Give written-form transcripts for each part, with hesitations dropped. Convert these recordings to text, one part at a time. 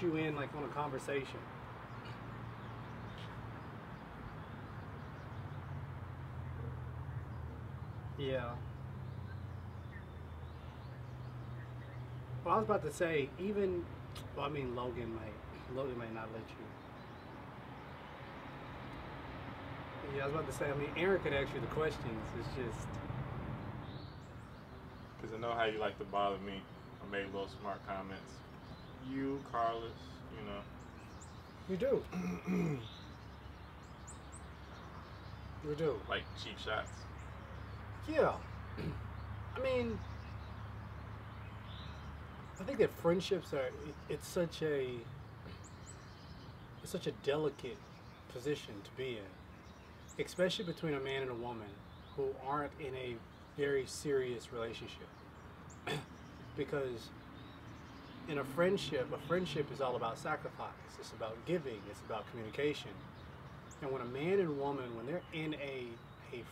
You in like on a conversation. Yeah. Well, I was about to say, even, well, I mean, Logan may not let you. Yeah, I was about to say, I mean, Aaron could ask you the questions. It's just because I know how you like to bother me. I made little smart comments. You, Carlos, you know. You do. You do. Like cheap shots. Yeah. I mean, I think that friendships are, it's such a delicate position to be in, especially between a man and a woman who aren't in a very serious relationship. Because in a friendship is all about sacrifice. It's about giving. It's about communication. And when a man and woman, when they're in a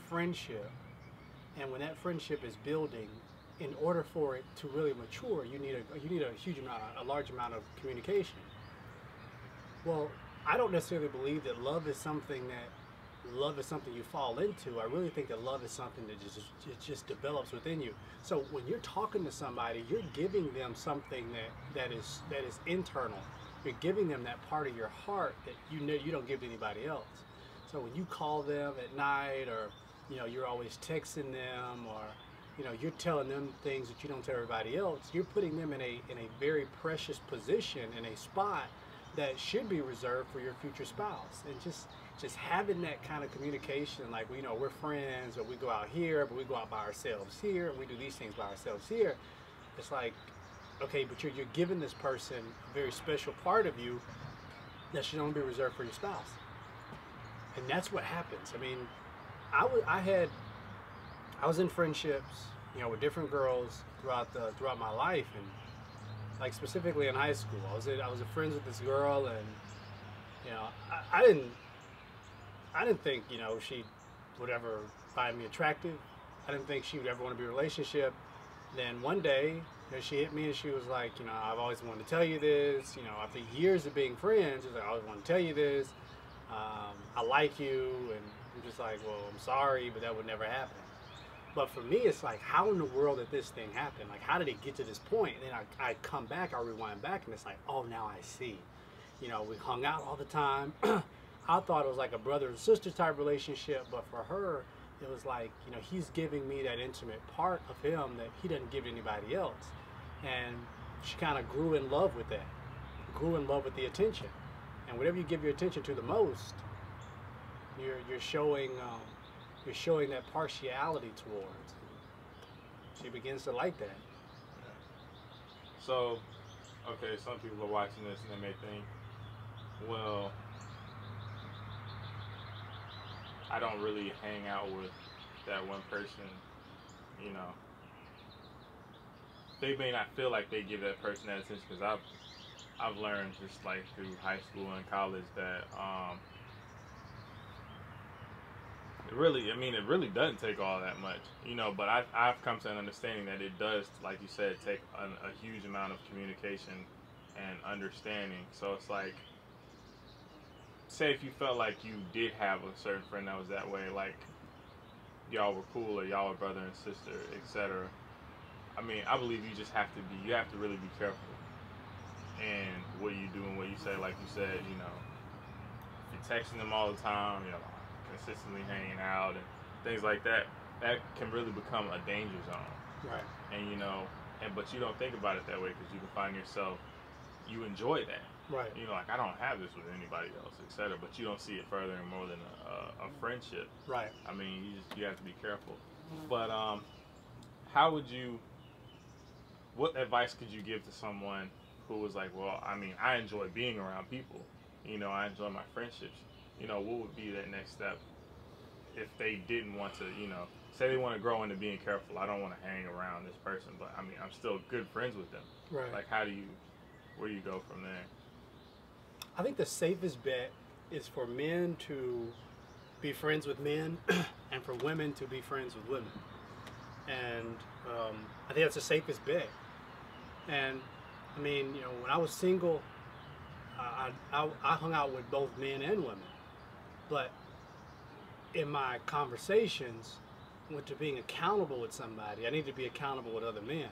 friendship, and when that friendship is building, in order for it to really mature, you need a large amount of communication. Well, I don't necessarily believe that love is something you fall into. I really think that love is something that just develops within you. So when you're talking to somebody, you're giving them something that is internal. You're giving them that part of your heart that you don't give to anybody else. So when you call them at night, or you're always texting them, or you're telling them things that you don't tell everybody else, you're putting them in a very precious position, in a spot that should be reserved for your future spouse. And just having that kind of communication, like, we're friends, or we go out here, but we go out by ourselves here, and we do these things by ourselves here. It's like, okay, but you're giving this person a very special part of you that should only be reserved for your spouse. And that's what happens. I mean, I was in friendships, with different girls throughout my life, and like specifically in high school, I was friends with this girl, and I didn't think she would ever find me attractive. I didn't think she would ever want to be in a relationship. Then one day, she hit me and she was like, I've always wanted to tell you this. After years of being friends, she was like, I always want to tell you this. I like you, and I'm just like, well, I'm sorry, but that would never happen. But for me, it's like, how in the world did this thing happen? Like, how did it get to this point? And then I come back, I rewind back, and it's like, oh, now I see. We hung out all the time. I thought it was like a brother and sister type relationship, but for her, it was like, he's giving me that intimate part of him that he doesn't give to anybody else. And she kind of grew in love with that, grew in love with the attention. And whatever you give your attention to the most, you're showing that partiality towards. She begins to like that. So, okay, some people are watching this and they may think, well, I don't really hang out with that one person, They may not feel like they give that person that attention, because I've learned just like through high school and college that it really doesn't take all that much, but I've come to an understanding that it does, like you said, take a huge amount of communication and understanding. So it's like, say if you felt like you did have a certain friend that was that way, like y'all were cool, or y'all were brother and sister, etc. I believe you just have to really be careful. and what you do and what you say. Like you said, you know, you're texting them all the time, you know, consistently hanging out and things like that. That can really become a danger zone. Right. And you know, but you don't think about it that way because you can find yourself, you enjoy that. Right. You know, like I don't have this with anybody else, etc. But you don't see it furthering more than a friendship. Right. I mean, you have to be careful. But how would you? What advice could you give to someone who was like, well, I mean, I enjoy being around people. You know, I enjoy my friendships. You know, what would be that next step if they didn't want to, you know, say they want to grow into being careful. I don't want to hang around this person, but I mean, I'm still good friends with them. Right. Like, where do you go from there? I think the safest bet is for men to be friends with men and for women to be friends with women. And I think that's the safest bet. And I mean, you know, when I was single, I hung out with both men and women. But in my conversations, to being accountable with somebody, I need to be accountable with other men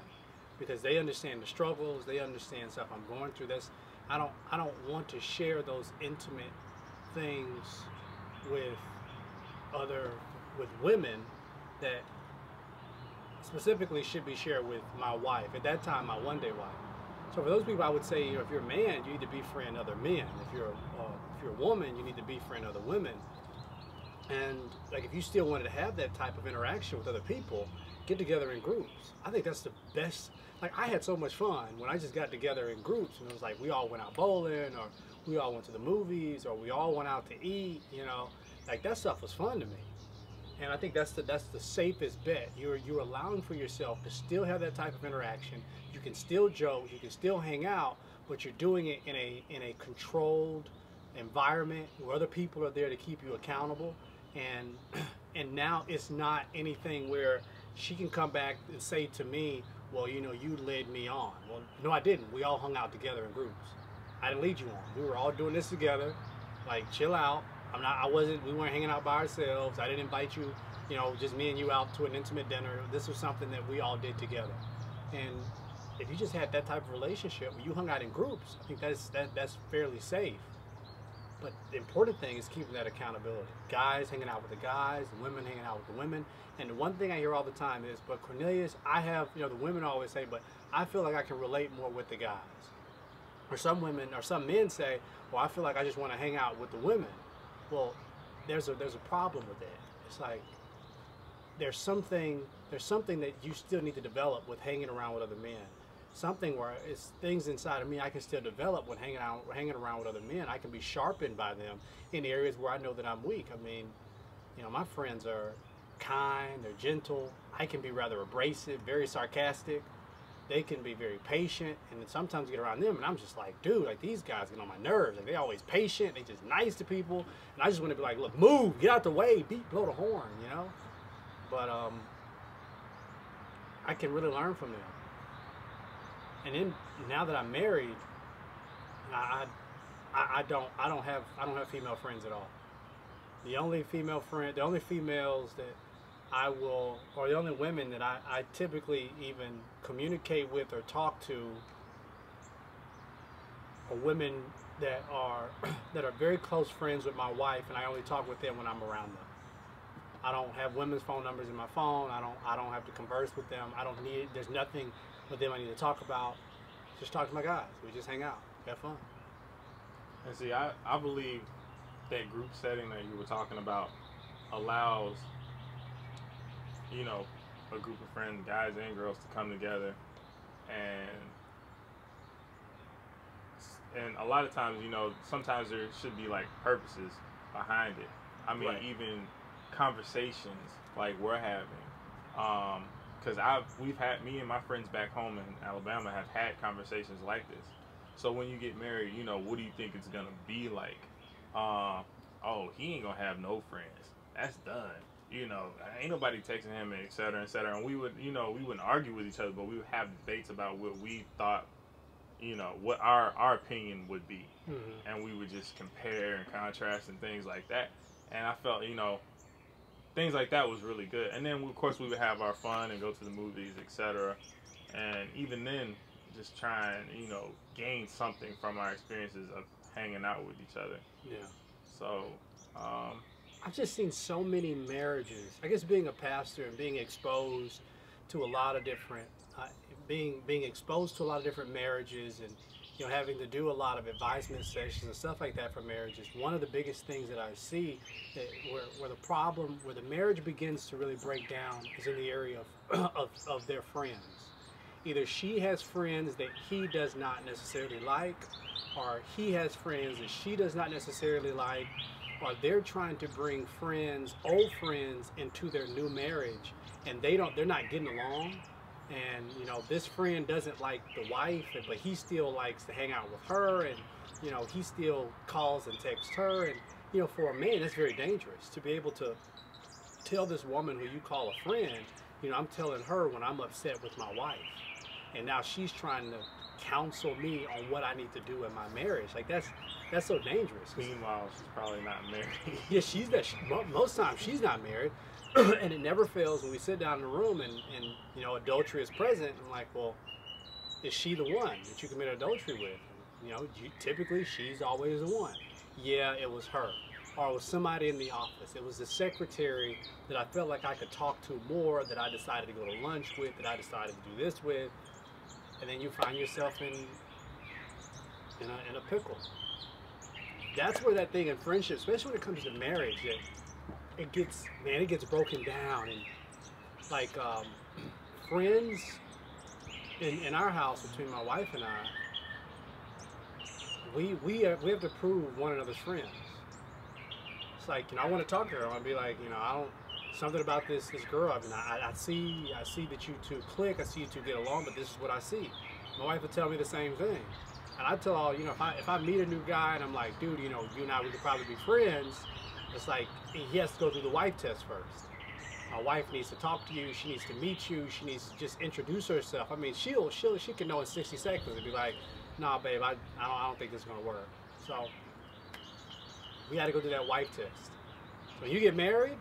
because they understand the struggles, they understand stuff I'm going through. I don't want to share those intimate things with women that specifically should be shared with my wife. At that time, my one-day wife. So for those people, I would say, you know, if you're a man, you need to befriend other men. If you're a woman, you need to befriend other women. And like, if you still wanted to have that type of interaction with other people, get together in groups. I think that's the best. Like, I had so much fun when I just got together in groups, and it was like we all went out bowling, or we all went to the movies, or we all went out to eat. You know, like that stuff was fun to me. And I think that's the safest bet. You're allowing for yourself to still have that type of interaction. You can still joke, you can still hang out, but you're doing it in a controlled environment where other people are there to keep you accountable. And now it's not anything where she can come back and say to me, well, you know, you led me on. Well, no, I didn't. We all hung out together in groups. I didn't lead you on. We were all doing this together. Like, chill out. We weren't hanging out by ourselves. I didn't invite you, you know, just me and you out to an intimate dinner. This was something that we all did together. And if you just had that type of relationship where you hung out in groups, I think that's fairly safe. But the important thing is keeping that accountability. Guys hanging out with the guys, and women hanging out with the women. And the one thing I hear all the time is, but Cornelius, I have, you know, the women always say, but I feel like I can relate more with the guys. Or some women, or some men say, well, I feel like I just want to hang out with the women. Well, there's a problem with that. It's like there's something that you still need to develop with hanging around with other men. Something where it's things inside of me I can still develop when hanging around with other men. I can be sharpened by them in areas where I know that I'm weak. I mean, you know, my friends are kind, they're gentle. I can be rather abrasive, very sarcastic. They can be very patient, and then sometimes I get around them and I'm just like, dude, like these guys get on my nerves. Like, they always patient, they just nice to people, and I just want to be like, look, move, get out the way, blow the horn, you know. But I can really learn from them. And then now that I'm married, I don't have female friends at all. The only females that I will, or the only women that I typically even communicate with or talk to are women that are very close friends with my wife, and I only talk with them when I'm around them. I don't have women's phone numbers in my phone. I don't have to converse with them. There's nothing with them I need to talk about. Just talk to my guys. We just hang out, have fun. And see, I believe that group setting that you were talking about allows, you know, a group of friends, guys and girls, to come together, and a lot of times, you know, sometimes there should be like purposes behind it. I mean, right. Even conversations like we're having, because me and my friends back home in Alabama have had conversations like this. So when you get married, you know, what do you think it's gonna be like? Oh, he ain't gonna have no friends. That's done. You know, ain't nobody texting him, et cetera, et cetera. And we wouldn't argue with each other, but we would have debates about what we thought, you know, what our opinion would be. Mm-hmm. And we would just compare and contrast and things like that. And I felt, you know, things like that was really good. And then, of course, we would have our fun and go to the movies, et cetera. And even then, just try and, you know, gain something from our experiences of hanging out with each other. Yeah. So, I've just seen so many marriages. I guess being a pastor and being exposed to a lot of different, being exposed to a lot of different marriages, and having to do a lot of advisement sessions and stuff like that for marriages. One of the biggest things that I see that where the marriage begins to really break down is in the area of their friends. Either she has friends that he does not necessarily like, or he has friends that she does not necessarily like, or they're trying to bring friends, old friends, into their new marriage, and they're not getting along. And this friend doesn't like the wife, but he still likes to hang out with her, and he still calls and texts her. And for a man, that's very dangerous to be able to tell this woman who you call a friend, I'm telling her when I'm upset with my wife, and now she's trying to counsel me on what I need to do in my marriage. Like that's so dangerous. Meanwhile, she's probably not married. Yeah, most times she's not married. And it never fails when we sit down in the room and adultery is present. I'm like, well, is she the one that you committed adultery with? Typically she's always the one. Yeah, it was her. Or it was somebody in the office. It was the secretary that I felt like I could talk to more, that I decided to go to lunch with, that I decided to do this with. And then you find yourself in a pickle. That's where that thing in friendship, especially when it comes to marriage, it gets broken down. And like friends in our house, between my wife and I, we have to prove one another's friends. It's like, I want to talk to her. I want to be like, I don't, something about this girl. I mean, I see that you two click. I see you two get along, but this is what I see. My wife will tell me the same thing. And I tell all, if I meet a new guy and I'm like, dude, you and I, we could probably be friends. It's like, he has to go through the wife test first. My wife needs to talk to you. She needs to meet you. She needs to just introduce herself. I mean, she can know in 60 seconds and be like, nah, babe, I don't think this is gonna work. So we got to go through that wife test. So when you get married,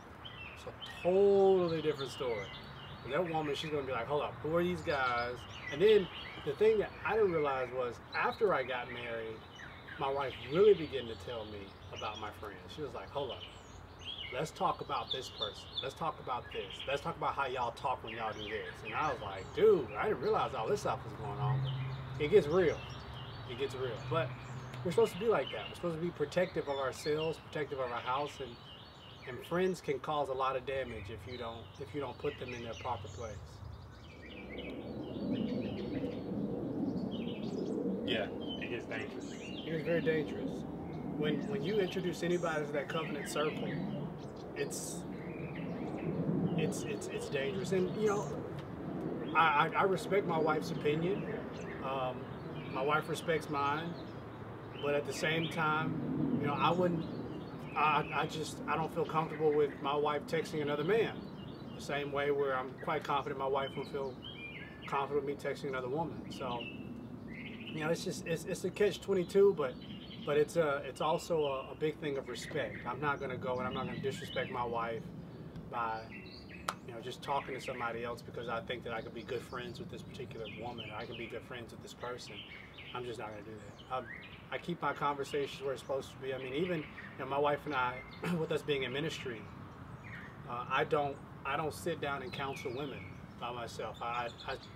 it's a totally different story. And that woman, she's gonna be like, hold up, who are these guys? And then the thing that I didn't realize was, after I got married, my wife really began to tell me about my friends. She was like, hold up, let's talk about this person. Let's talk about this. Let's talk about how y'all talk when y'all do this. And I was like, dude, I didn't realize all this stuff was going on. But it gets real. It gets real. But we're supposed to be like that. We're supposed to be protective of ourselves, protective of our house, and friends can cause a lot of damage if you don't put them in their proper place. Yeah, it gets dangerous. It gets very dangerous. When you introduce anybody to that covenant circle, it's dangerous. And I respect my wife's opinion. My wife respects mine, but at the same time, I wouldn't. I don't feel comfortable with my wife texting another man. The same way where I'm quite confident my wife will feel confident with me texting another woman. So, it's a catch-22, but it's also a big thing of respect. I'm not gonna go and I'm not gonna disrespect my wife by just talking to somebody else because I think that I could be good friends with this particular woman, or I can be good friends with this person. I'm just not gonna do that. I keep my conversations where it's supposed to be. I mean, even my wife and I, with us being in ministry, I don't sit down and counsel women by myself. I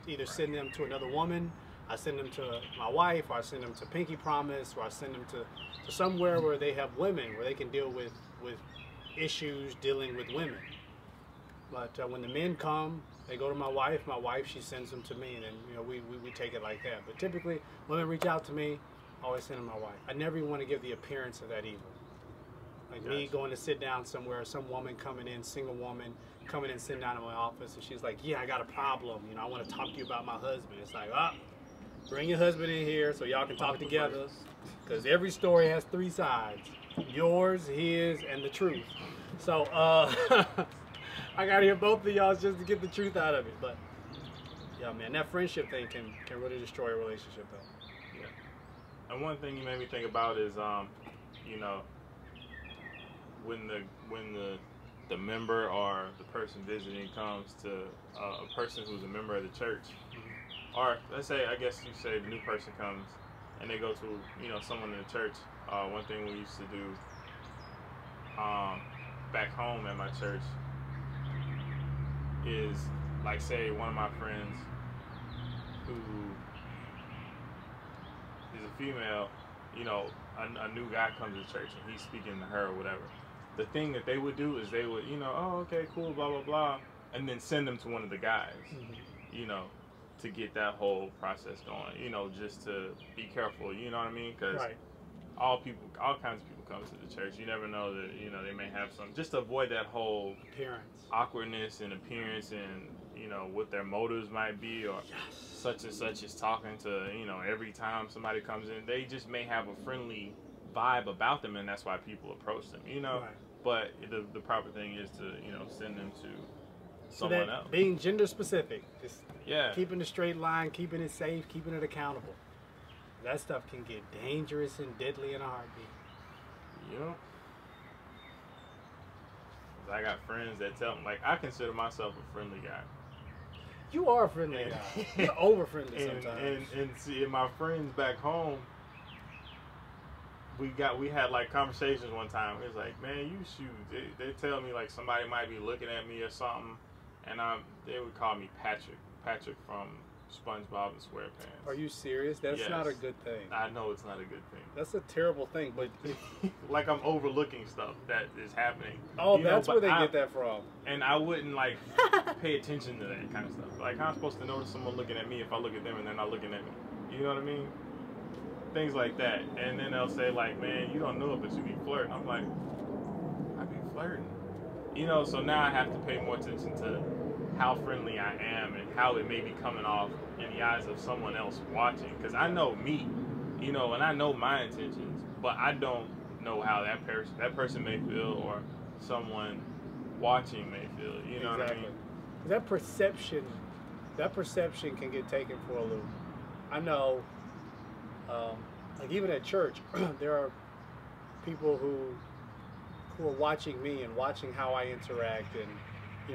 either send them to another woman, I send them to my wife, or I send them to Pinky Promise, or I send them to somewhere where they have women, where they can deal with issues dealing with women. But when the men come, they go to my wife. My wife, she sends them to me, and then we take it like that. But typically, women reach out to me, I always send them to my wife. I never even want to give the appearance of that evil. Like me going to sit down somewhere, some woman coming in, single woman, coming in, sitting down in my office, and she's like, yeah, I got a problem. I want to talk to you about my husband. It's like, bring your husband in here so y'all can talk together. Because every story has three sides. Yours, his, and the truth. So, I got to hear both of y'all just to get the truth out of it. But, yeah, man, that friendship thing can really destroy a relationship, though. Yeah. And one thing you made me think about is, when the member or the person visiting comes to a person who's a member of the church, or let's say, I guess you say the new person comes and they go to, someone in the church. One thing we used to do back home at my church is, like, say one of my friends who is a female, a new guy comes to church and he's speaking to her or whatever. The thing that they would do is they would, oh, okay, cool, blah, blah, blah, and then send them to one of the guys, to get that whole process going, just to be careful, you know what I mean? Because all kinds of people come to the church. You never know that, they may have some, just to avoid that whole appearance, awkwardness and appearance and, what their motives might be, or such and such is talking to, every time somebody comes in, they just may have a friendly vibe about them, and that's why people approach them, But the proper thing is to, send them to someone else. Being gender specific, just yeah, keeping a straight line, keeping it safe, keeping it accountable. That stuff can get dangerous and deadly in a heartbeat. Yep. I got friends that tell me, like, I consider myself a friendly guy. You are a friendly guy. You're over friendly sometimes. And see, in my friends back home, we had like conversations one time. It was like, man, you shoot. They tell me like somebody might be looking at me or something, and they would call me Patrick from SpongeBob and SquarePants. Are you serious? That's not a good thing. I know it's not a good thing. That's a terrible thing, but like I'm overlooking stuff that is happening. Oh, that's where they get that from. And I wouldn't like pay attention to that kind of stuff. Like, how I'm supposed to notice someone looking at me if I look at them and they're not looking at me? You know what I mean? Things like that. And then they'll say like, man, you don't know it, but you be flirting. I'm like, I be flirting. So now I have to pay more attention to how friendly I am and how it may be coming off in the eyes of someone else watching. Because I know me, and I know my intentions, but I don't know how that person may feel, or someone watching may feel. You know what I mean? That perception can get taken for a loop. I know, like even at church, there are people who are watching me and watching how I interact, and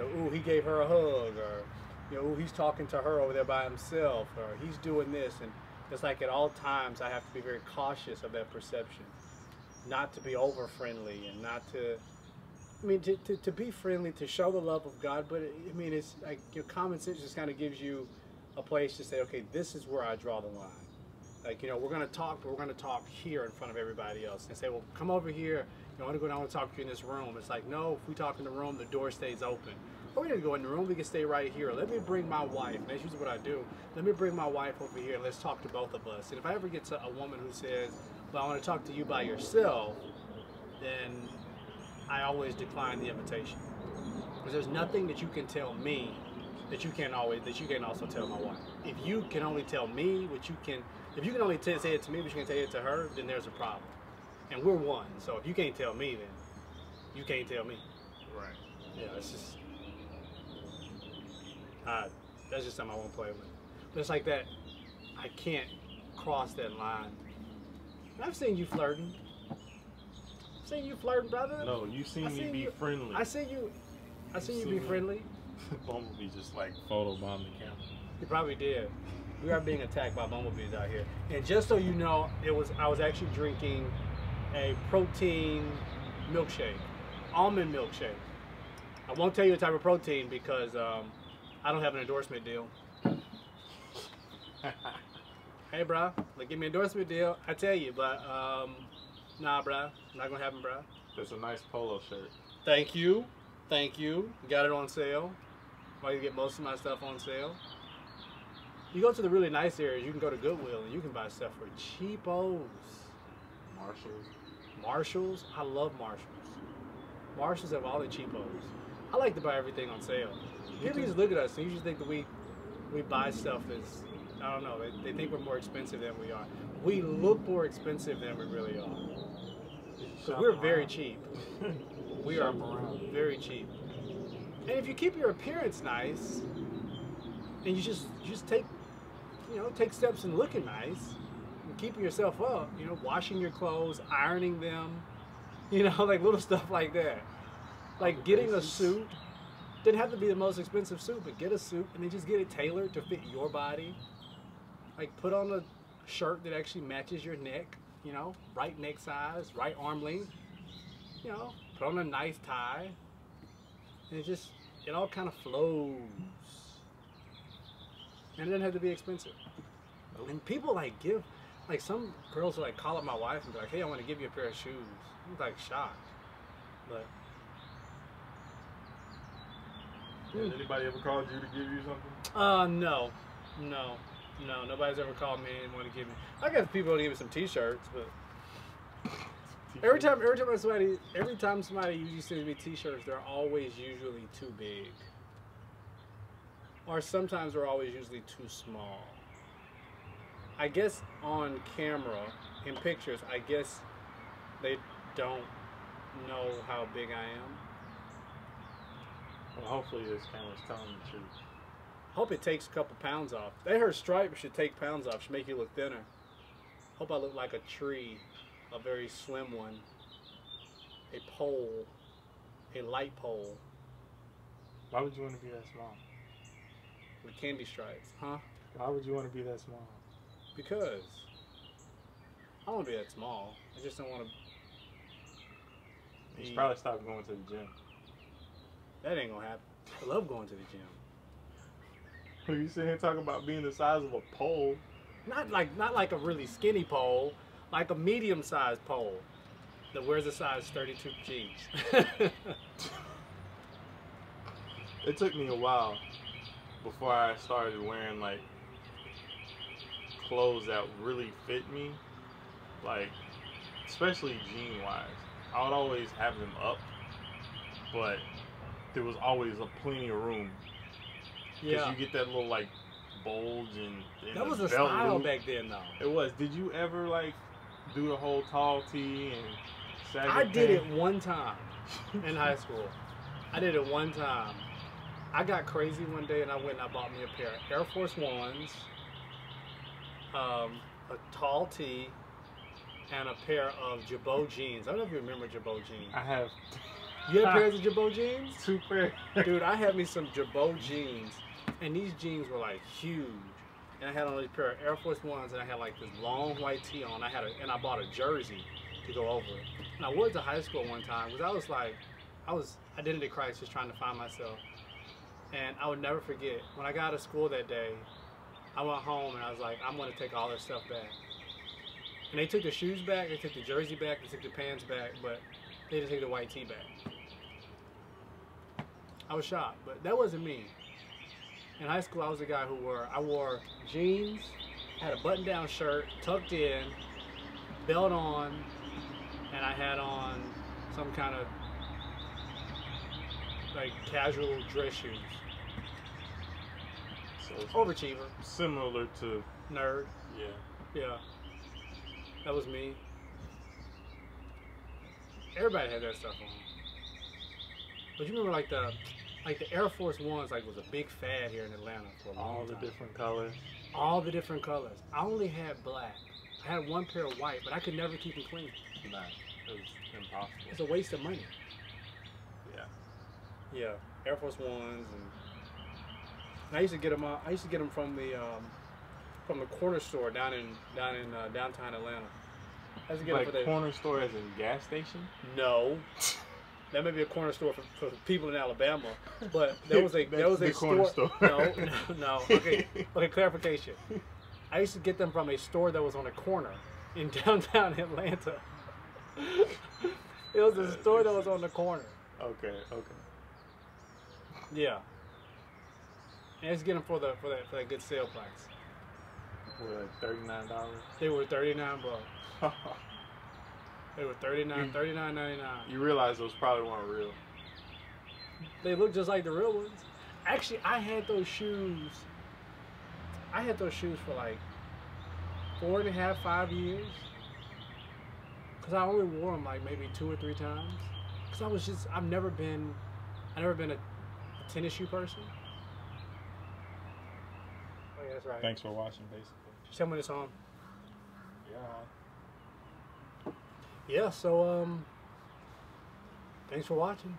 ooh, he gave her a hug, or ooh, he's talking to her over there by himself, or he's doing this, and it's like at all times I have to be very cautious of that perception, not to be over friendly, and not to, to be friendly, to show the love of God, but it's like your common sense just kind of gives you a place to say, okay, this is where I draw the line. Like, we're going to talk, but we're going to talk here in front of everybody else, and say, well, come over here. I want to talk to you in this room. It's like, no, if we talk in the room, the door stays open. Or we didn't go in the room, we can stay right here. Let me bring my wife, and that's usually what I do. Let me bring my wife over here, and let's talk to both of us. And if I ever get to a woman who says, well, I want to talk to you by yourself, then I always decline the invitation. Because there's nothing that you can tell me that you can't also tell my wife. If you can only tell me if you can only say it to me, but you can say it to her, then there's a problem. And we're one, so if you can't tell me, then you can't tell me. Right. Yeah, it's just that's just something I won't play with. But it's like that. I can't cross that line. And I've seen you flirting. I've seen you flirting, brother. No, you seen me be friendly. I seen you be friendly. Bumblebee just like photobombed the camera. You probably did. We are being attacked by bumblebees out here. And just so you know, I was actually drinking a protein milkshake, almond milkshake. I won't tell you the type of protein because I don't have an endorsement deal. Hey, bro, give me an endorsement deal. I tell you, but nah, bro, not gonna happen, bro. That's a nice polo shirt. Thank you. Got it on sale. Why you get most of my stuff on sale? You go to the really nice areas, you can go to Goodwill and you can buy stuff for cheapos. Marshalls? I love Marshalls. Marshalls have all the cheapos. I like to buy everything on sale. People just look at us and usually think that we buy stuff that's, I don't know, they think we're more expensive than we are. We look more expensive than we really are. Because we're very cheap. We are very cheap. And if you keep your appearance nice, and you just take steps in looking nice, and keeping yourself up, washing your clothes, ironing them, like little stuff like that. Like getting a suit, didn't have to be the most expensive suit, but get a suit and then just get it tailored to fit your body. Like put on a shirt that actually matches your neck, you know, right neck size, right arm length, you know, put on a nice tie, and it all kind of flows. And it doesn't have to be expensive. Nope. And people like some girls will like call up my wife and be like, hey, I want to give you a pair of shoes. I'm like shocked. But has anybody ever called you to give you something? No. Nobody's ever called me and want to give me. I got people to give me some T-shirts, but every time somebody usually sends me T-shirts, they're always usually too big, or sometimes they're always usually too small. I guess on camera, in pictures, I guess they don't know how big I am. Well, hopefully this camera's telling the truth. Hope it takes a couple pounds off. They heard stripes should take pounds off, should make you look thinner. Hope I look like a tree, a very slim one, a pole, a light pole. Why would you want to be that small? With candy stripes, huh? Why would you want to be that small? Because I don't want to be that small. I just don't want to. You should probably stop going to the gym. That ain't gonna happen. I love going to the gym. Well, you sitting here talking about being the size of a pole. Not like a really skinny pole, like a medium-sized pole that wears a size 32 jeans. It took me a while before I started wearing like clothes that really fit me, like especially jean-wise. I would always have them up, but there was always plenty of room. Because you get that little like bulge and that was a style loop back then, though. It was. Did you ever like do the whole tall tee and saggy I did it one time in high school. I did it one time. I got crazy one day and I went and I bought me a pair of Air Force Ones, a tall tee, and a pair of Jabot jeans. I don't know if you remember Jabot jeans. I have. You have pairs of Jabot jeans? 2 pairs. Dude, I had me some Jabot jeans, and these jeans were like huge. And I had on a pair of Air Force Ones, and I had like this long white tee on. And I bought a jersey to go over it. And I wore it to high school one time because I was like, I did it at Christ, just trying to find myself. And I would never forget when I got out of school that day. I went home and I was like, I'm gonna take all this stuff back. And they took the shoes back, they took the jersey back, they took the pants back, but they didn't take the white tee back. I was shocked, but that wasn't me. In high school, I was the guy who wore jeans, had a button-down shirt, tucked in, belt on, and I had on some kind of like casual dress shoes. So overachiever. Similar to nerd. Yeah. That was me. Everybody had that stuff on. But you remember like the Air Force Ones was a big fad here in Atlanta for a long time. All the different colors. All the different colors. I only had black. I had one pair of white, but I could never keep them clean. Nah, it was impossible. It's a waste of money. Yeah. Air Force Ones, and I used to get them. I used to get them from the corner store down in downtown Atlanta. I used to get like them for corner store as in gas station? No. That may be a corner store for people in Alabama, but there was a corner store. No. Okay, clarification. I used to get them from a store that was on a corner in downtown Atlanta. It was a store that was on the corner. Okay. Yeah. And I used to get them for that good sale price. Were like $39? They were $39. They were $39.99. You realize those probably weren't real. They look just like the real ones. Actually, I had those shoes for like 4.5, 5 years. Cause I only wore them like maybe 2 or 3 times. Cause I've never been a tennis shoe person. Oh yeah, that's right. Thanks for watching, basically. Just tell me this on. Yeah. Yeah, so thanks for watching.